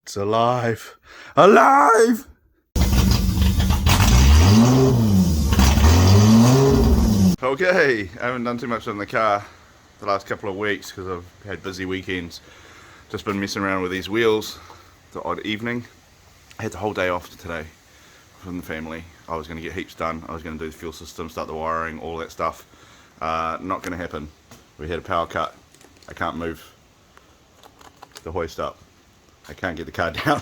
It's alive! Alive! Okay, I haven't done too much in the car the last couple of weeks because I've had busy weekends. Just been messing around with these wheels the odd evening. I had the whole day off today from the family. I was going to get heaps done. I was going to do the fuel system, start the wiring, all that stuff. Not going to happen. We had a power cut. I can't move the hoist up. I can't get the car down.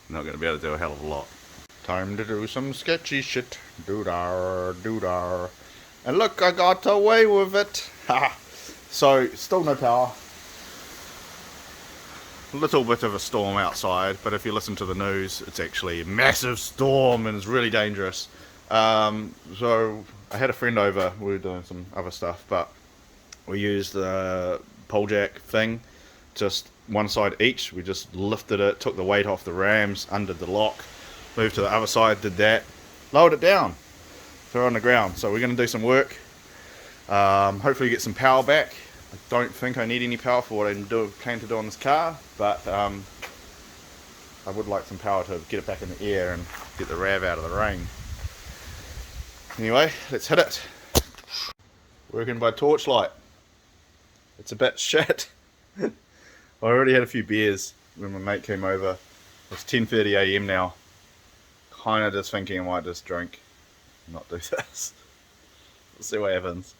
Not going to be able to do a hell of a lot. Time to do some sketchy shit. Doo-dar, doo-dar. And look, I got away with it. So, still no power. A little bit of a storm outside, but if you listen to the news, it's actually a massive storm and it's really dangerous. So, I had a friend over. We were doing some other stuff, but we used the pole jack thing. Just one side each. We just lifted it, took the weight off the rams, undid the lock, moved to the other side, did that, lowered it down, threw it on the ground. So we're going to do some work, hopefully get some power back. I don't think I need any power for what I plan to do on this car, but I would like some power to get it back in the air and get the RAV out of the rain. Anyway, let's hit it. Working by torchlight. It's a bit shit. I already had a few beers when my mate came over. It's 10:30 AM now. Kinda just thinking I might just drink and not do this. We'll see what happens.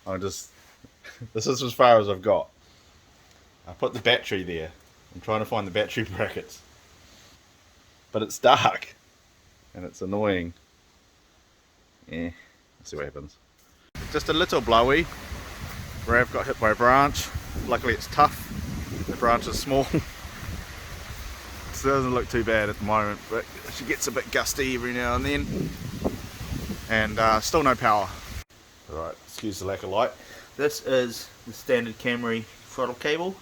This is as far as I've got. I put the battery there. I'm trying to find the battery brackets. But it's dark. And it's annoying. Yeah, we'll see what happens. Just a little blowy. Rav got hit by a branch. Luckily it's tough. The branch is small. So it doesn't look too bad at the moment, but she gets a bit gusty every now and then. And still no power. Alright, excuse the lack of light. This is the standard Camry throttle cable.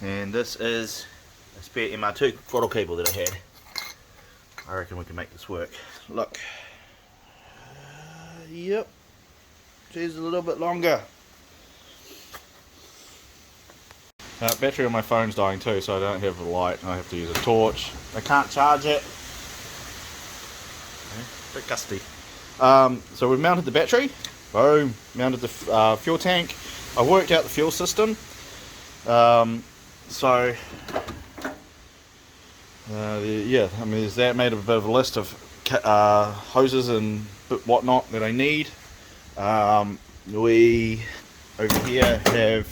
And this is a spare MR2 throttle cable that I had. I reckon we can make this work. Look. Yep. She's a little bit longer. Battery on my phone's dying too, so I don't have a light. I have to use a torch. I can't charge it. A bit gusty. So we've mounted the battery. Boom. Mounted the fuel tank. I worked out the fuel system. Yeah, I mean, there's that. Made a bit of a list of hoses and whatnot that I need. We over here have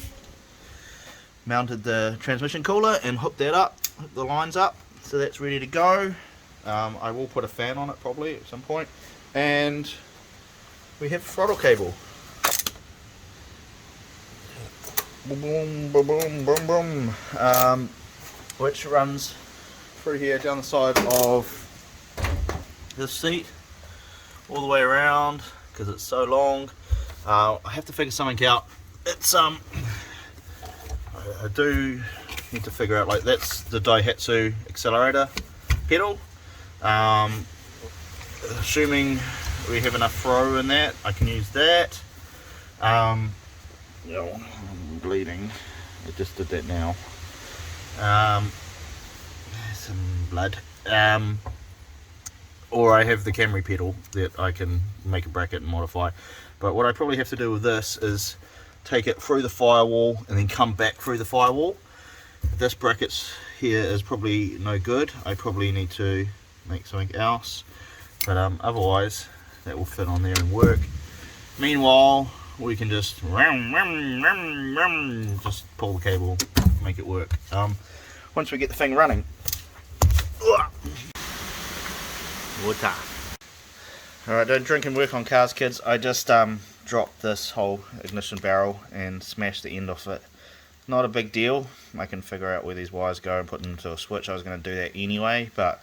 mounted the transmission cooler and hooked that up, hooked the lines up, so that's ready to go. I will put a fan on it probably at some point, and we have throttle cable. Boom, boom, boom, boom, boom. Which runs through here down the side of this seat, all the way around because it's so long. I have to figure something out. It's I do need to figure out, like, that's the Daihatsu accelerator pedal. Assuming we have enough throw in that, I can use that. I'm bleeding. I just did that now. Some blood. Or I have the Camry pedal that I can make a bracket and modify. But what I probably have to do with this is take it through the firewall and then come back through the firewall. This bracket's here is probably no good. I probably need to make something else, but otherwise that will fit on there and work. Meanwhile, we can just pull the cable, make it work. Once we get the thing running. Water. Alright, don't drink and work on cars, kids. I just dropped this whole ignition barrel and smashed the end off it. Not a big deal. I can figure out where these wires go and put them into a switch. I was going to do that anyway, but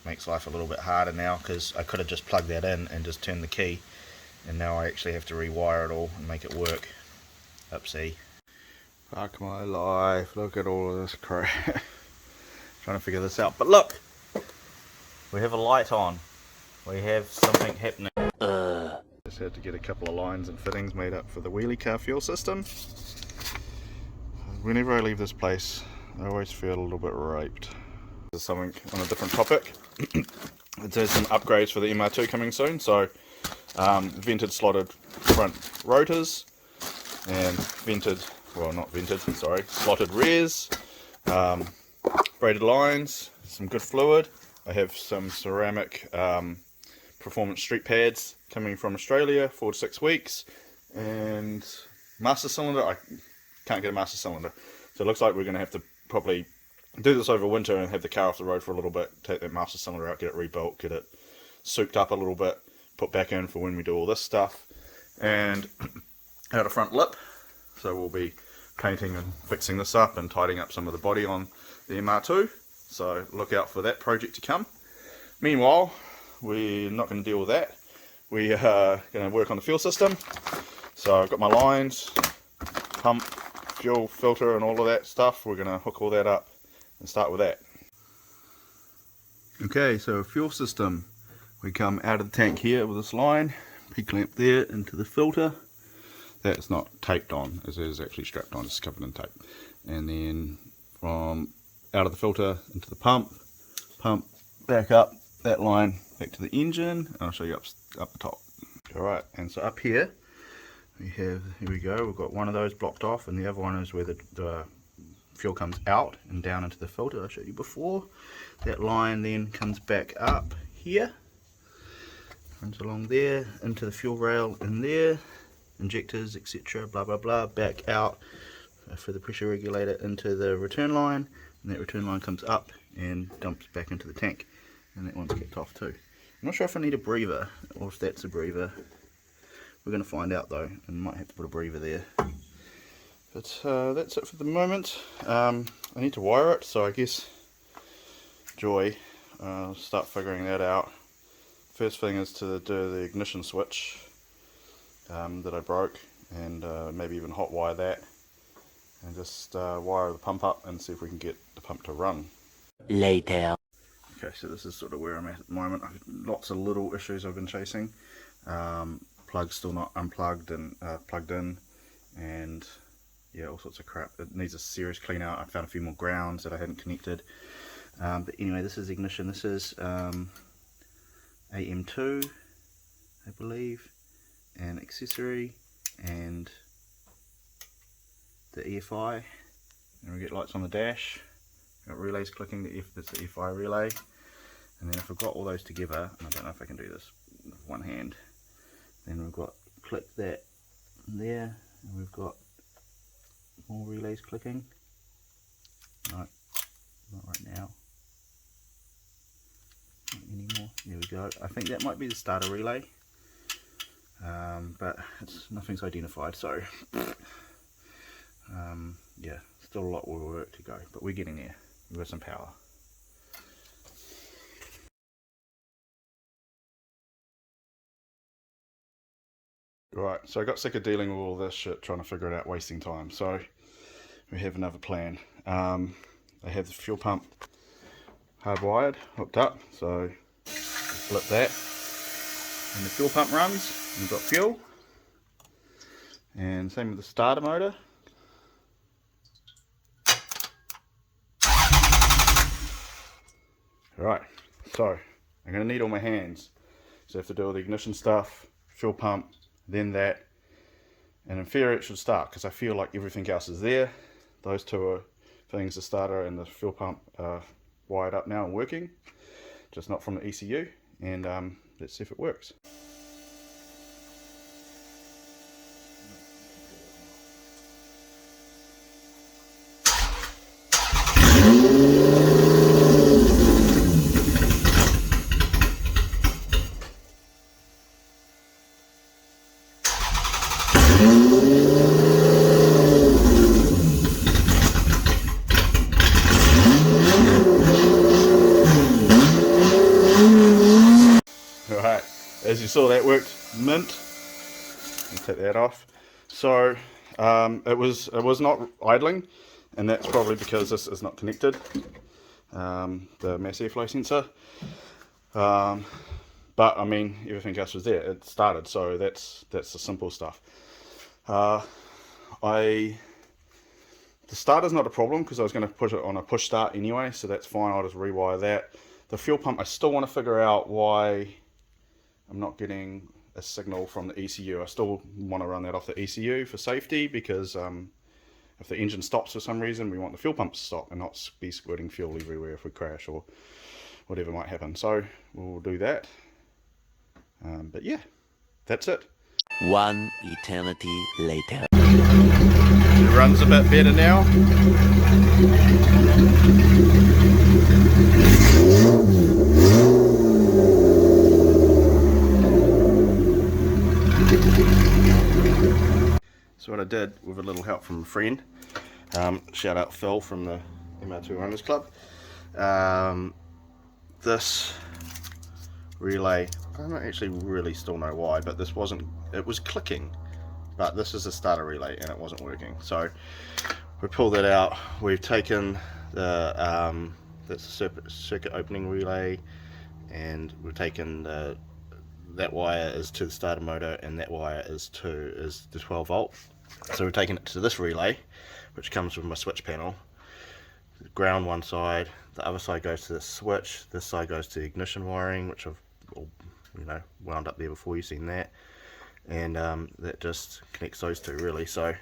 it makes life a little bit harder now because I could have just plugged that in and just turned the key, and now I actually have to rewire it all and make it work. Upsie. Fuck my life, look at all of this crap. Trying to figure this out, but look! We have a light on. We have something happening. Just had to get a couple of lines and fittings made up for the wheelie car fuel system. Whenever I leave this place, I always feel a little bit raped. This is something on a different topic. There's some upgrades for the MR2 coming soon, so vented slotted front rotors and slotted rears, braided lines, some good fluid. I have some ceramic performance street pads coming from Australia, 4 to 6 weeks, and master cylinder. I can't get a master cylinder, so it looks like we're going to have to probably do this over winter and have the car off the road for a little bit, take that master cylinder out, get it rebuilt, get it souped up a little bit, put back in for when we do all this stuff, and out a front lip. So we'll be painting and fixing this up and tidying up some of the body on the MR2, so look out for that project to come. Meanwhile, we're not going to deal with that. We are going to work on the fuel system. So I've got my lines, pump, fuel filter and all of that stuff. We're going to hook all that up and start with that. Okay, so fuel system. We come out of the tank here with this line, P-clamp there into the filter. That's not taped on, as it is actually strapped on, it's covered in tape. And then from out of the filter into the pump back up that line back to the engine, and I'll show you up the top. Alright, and so up here here we go, we've got one of those blocked off, and the other one is where the fuel comes out and down into the filter I showed you before. That line then comes back up here, runs along there into the fuel rail in there, injectors, etc., blah blah blah, back out for the pressure regulator into the return line, and that return line comes up and dumps back into the tank, and that one's kicked off too. I'm not sure if I need a breather or if that's a breather. We're going to find out though, and might have to put a breather there. But that's it for the moment. I need to wire it, so I guess Joy, start figuring that out. First thing is to do the ignition switch that I broke, and maybe even hot wire that, and just wire the pump up and see if we can get the pump to run. Later. Okay, so this is sort of where I'm at the moment. I've lots of little issues I've been chasing. Plug's still not unplugged and plugged in, and yeah, all sorts of crap. It needs a serious clean out. I found a few more grounds that I hadn't connected. But anyway, this is ignition. This is AM2, I believe, and accessory, and the EFI, and we get lights on the dash. Got relays clicking, that's the EFI relay, and then if I've got all those together, and I don't know if I can do this with one hand, then we've got click that there, and we've got more relays clicking. No, not right now. Not anymore. There we go. I think that might be the starter relay, but nothing's identified, so yeah, still a lot more work to go, but we're getting there. We've got some power. Right, so I got sick of dealing with all this shit, trying to figure it out, wasting time, so we have another plan. I have the fuel pump hardwired, hooked up, so flip that, and the fuel pump runs, and we've got fuel, and same with the starter motor. Right, so I'm going to need all my hands, so I have to do all the ignition stuff, fuel pump, then that, and in theory it should start, because I feel like everything else is there. Those two are things, the starter and the fuel pump, are wired up now and working, just not from the ECU, and let's see if it works. Alright, as you saw, that worked mint. Take that off. So it was not idling, and that's probably because this is not connected, the mass airflow sensor. But I mean, everything else was there. It started, so that's the simple stuff. I The starter's not a problem because I was going to put it on a push start anyway, so that's fine. I'll just rewire that. The fuel pump, I still want to figure out why I'm not getting a signal from the ECU. I still want to run that off the ECU for safety, because if the engine stops for some reason, we want the fuel pump to stop and not be squirting fuel everywhere if we crash or whatever might happen. So we'll do that. But yeah, that's it. One eternity later. It runs a bit better now. So what I did, with a little help from a friend, shout out Phil from the MR2 Runners Club, this relay, I don't actually really still know why, but this wasn't, it was clicking, but this is a starter relay and it wasn't working. So we pulled that out. We've taken the that's a circuit opening relay, and we've taken that wire is to the starter motor, and that wire is the 12 volt. So we've taken it to this relay, which comes with my switch panel. Ground one side, the other side goes to the switch, this side goes to the ignition wiring, which I've wound up there before, you've seen that, and that just connects those two really. So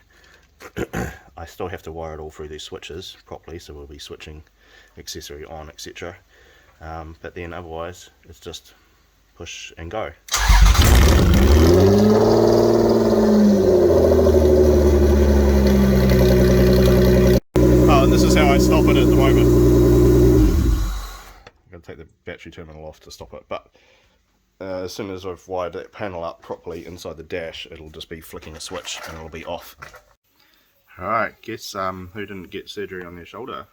I still have to wire it all through these switches properly, so we'll be switching accessory on, etc. But then otherwise it's just push and go. Oh, and this is how I stop it at the moment. I'm going to take the battery terminal off to stop it, but as soon as I've wired that panel up properly inside the dash, it'll just be flicking a switch and it'll be off. Alright, guess who didn't get surgery on their shoulder?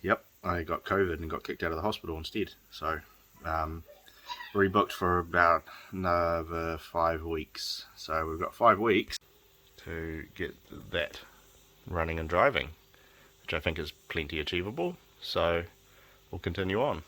Yep, I got COVID and got kicked out of the hospital instead. So rebooked for about another 5 weeks. So we've got 5 weeks to get that running and driving, which I think is plenty achievable. So we'll continue on.